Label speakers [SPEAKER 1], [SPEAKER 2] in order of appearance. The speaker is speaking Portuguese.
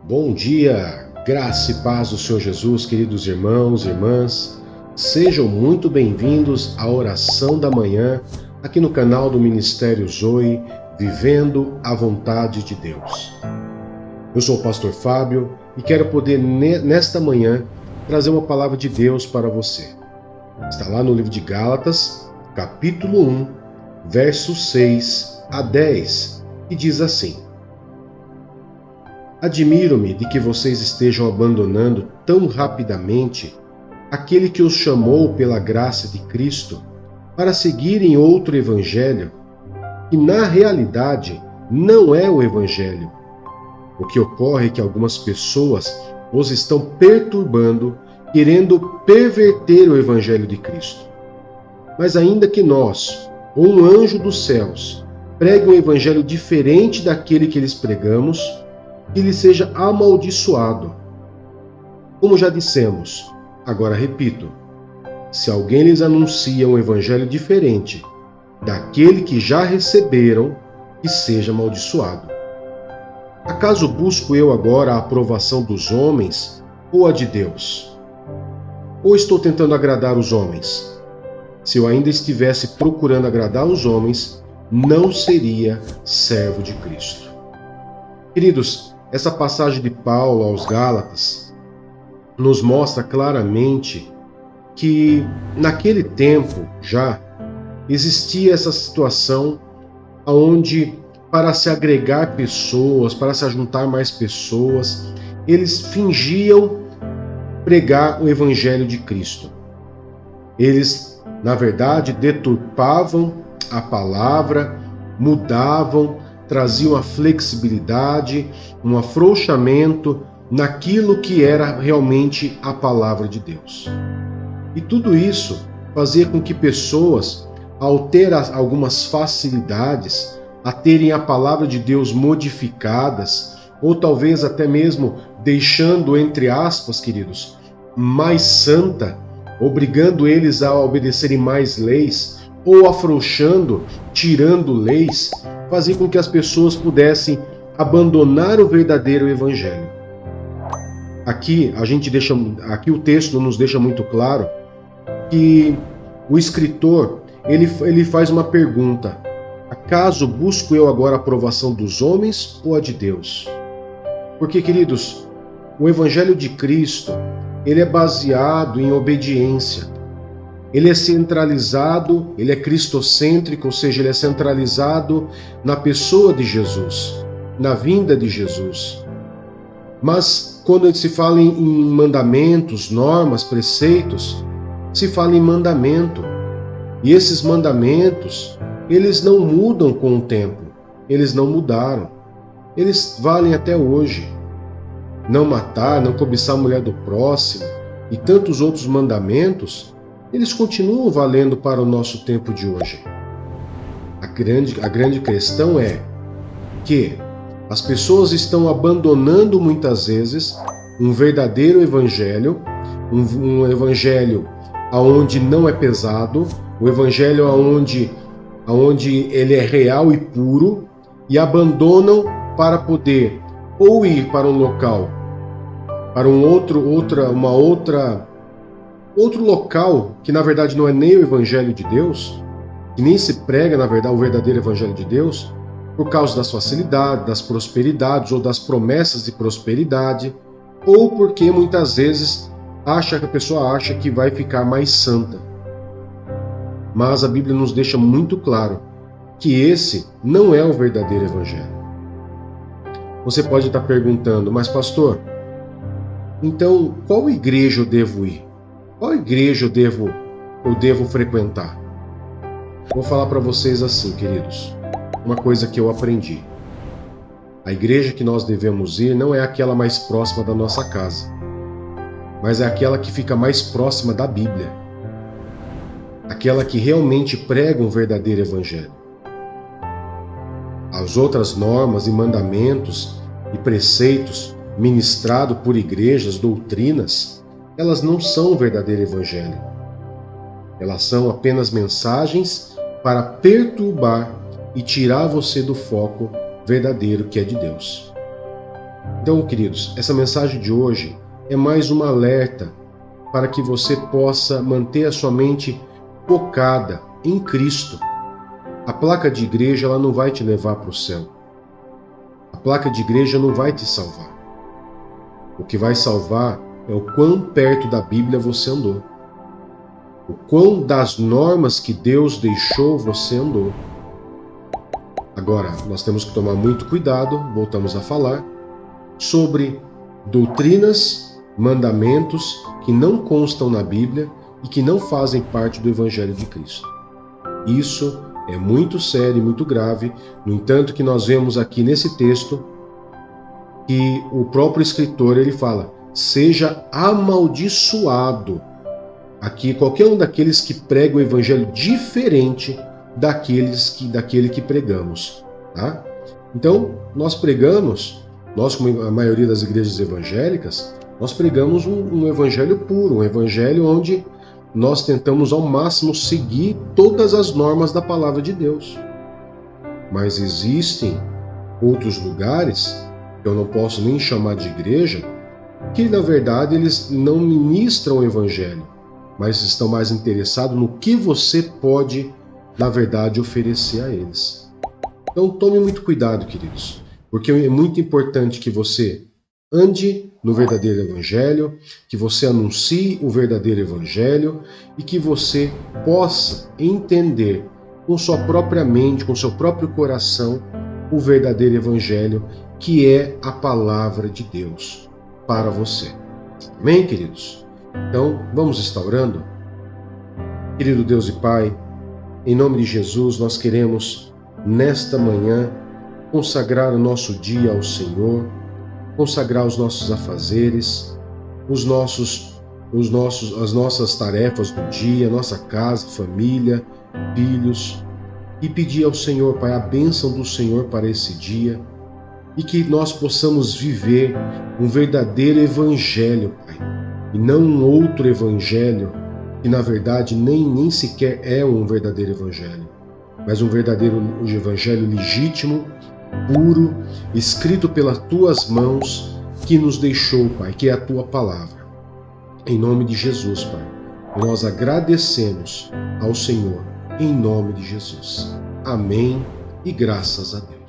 [SPEAKER 1] Bom dia, graça e paz do Senhor Jesus, queridos irmãos e irmãs. Sejam muito bem-vindos à oração da manhã, aqui no canal do Ministério Zoe, Vivendo a Vontade de Deus. Eu sou o pastor Fábio e quero poder, nesta manhã, trazer uma palavra de Deus para você. Está lá no livro de Gálatas, capítulo 1, versos 6 a 10, que diz assim: Admiro-me de que vocês estejam abandonando tão rapidamente aquele que os chamou pela graça de Cristo para seguirem outro evangelho, que na realidade não é o evangelho. O que ocorre é que algumas pessoas os estão perturbando, querendo perverter o evangelho de Cristo. Mas ainda que nós, ou um anjo dos céus, pregue um evangelho diferente daquele que lhes pregamos, que ele seja amaldiçoado. Como já dissemos, agora repito, se alguém lhes anuncia um evangelho diferente daquele que já receberam, que seja amaldiçoado. Acaso busco eu agora a aprovação dos homens ou a de Deus? Ou estou tentando agradar os homens? Se eu ainda estivesse procurando agradar os homens, não seria servo de Cristo. Queridos, essa passagem de Paulo aos Gálatas nos mostra claramente que naquele tempo já existia essa situação onde, para se agregar pessoas, para se ajuntar mais pessoas, eles fingiam pregar o evangelho de Cristo. Eles, na verdade, deturpavam a palavra, mudavam, traziam a flexibilidade, um afrouxamento naquilo que era realmente a palavra de Deus. E tudo isso fazia com que pessoas, ao ter algumas facilidades, a terem a palavra de Deus modificadas, ou talvez até mesmo deixando, entre aspas, queridos, mais santa, obrigando eles a obedecerem mais leis, ou afrouxando, tirando leis, fazia com que as pessoas pudessem abandonar o verdadeiro evangelho. Aqui o texto nos deixa muito claro que o escritor ele faz uma pergunta: acaso busco eu agora a aprovação dos homens ou a de Deus? Porque, queridos, o evangelho de Cristo ele é baseado em obediência. Ele é centralizado, ele é cristocêntrico, ou seja, ele é centralizado na pessoa de Jesus, na vinda de Jesus. Mas quando se fala em mandamentos, normas, preceitos, se fala em mandamento. E esses mandamentos, eles não mudam com o tempo, eles não mudaram. Eles valem até hoje. Não matar, não cobiçar a mulher do próximo e tantos outros mandamentos, eles continuam valendo para o nosso tempo de hoje. A grande questão é que as pessoas estão abandonando muitas vezes um verdadeiro evangelho, um evangelho onde não é pesado, um evangelho onde ele é real e puro, e abandonam para poder ou ir para um local, para outro local que na verdade não é nem o evangelho de Deus, que nem se prega na verdade o verdadeiro evangelho de Deus, por causa das facilidades, das prosperidades ou das promessas de prosperidade, ou porque muitas vezes a pessoa acha que vai ficar mais santa. Mas a Bíblia nos deixa muito claro que esse não é o verdadeiro evangelho. Você pode estar perguntando: mas pastor, então qual igreja eu devo ir? Qual igreja eu devo frequentar? Vou falar para vocês assim, queridos, uma coisa que eu aprendi. A igreja que nós devemos ir não é aquela mais próxima da nossa casa, mas é aquela que fica mais próxima da Bíblia. Aquela que realmente prega um verdadeiro evangelho. As outras normas e mandamentos e preceitos ministrados por igrejas, doutrinas, elas não são o verdadeiro evangelho. Elas são apenas mensagens para perturbar e tirar você do foco verdadeiro que é de Deus. Então, queridos, essa mensagem de hoje é mais um alerta para que você possa manter a sua mente focada em Cristo. A placa de igreja ela não vai te levar para o céu. A placa de igreja não vai te salvar. O que vai salvar é o quão perto da Bíblia você andou. O quão das normas que Deus deixou você andou. Agora, nós temos que tomar muito cuidado, voltamos a falar, sobre doutrinas, mandamentos que não constam na Bíblia e que não fazem parte do Evangelho de Cristo. Isso é muito sério e muito grave. No entanto, que nós vemos aqui nesse texto que o próprio escritor ele fala: seja amaldiçoado aqui qualquer um daqueles que prega o evangelho diferente daquele que pregamos, tá? Então, nós pregamos, nós como a maioria das igrejas evangélicas, nós pregamos um evangelho puro, um evangelho onde nós tentamos ao máximo seguir todas as normas da palavra de Deus. Mas existem outros lugares, que eu não posso nem chamar de igreja, que na verdade eles não ministram o evangelho, mas estão mais interessados no que você pode, na verdade, oferecer a eles. Então tome muito cuidado, queridos, porque é muito importante que você ande no verdadeiro evangelho, que você anuncie o verdadeiro evangelho e que você possa entender com sua própria mente, com seu próprio coração, o verdadeiro evangelho, que é a palavra de Deus para você. Amém, queridos? Então, vamos estar orando? Querido Deus e Pai, em nome de Jesus, nós queremos, nesta manhã, consagrar o nosso dia ao Senhor, consagrar os nossos afazeres, as nossas tarefas do dia, nossa casa, família, filhos, e pedir ao Senhor, Pai, a bênção do Senhor para esse dia, e que nós possamos viver um verdadeiro evangelho, Pai, e não um outro evangelho, que na verdade nem sequer é um verdadeiro evangelho, mas um verdadeiro evangelho legítimo, puro, escrito pelas tuas mãos, que nos deixou, Pai, que é a tua palavra. Em nome de Jesus, Pai, nós agradecemos ao Senhor, em nome de Jesus. Amém e graças a Deus.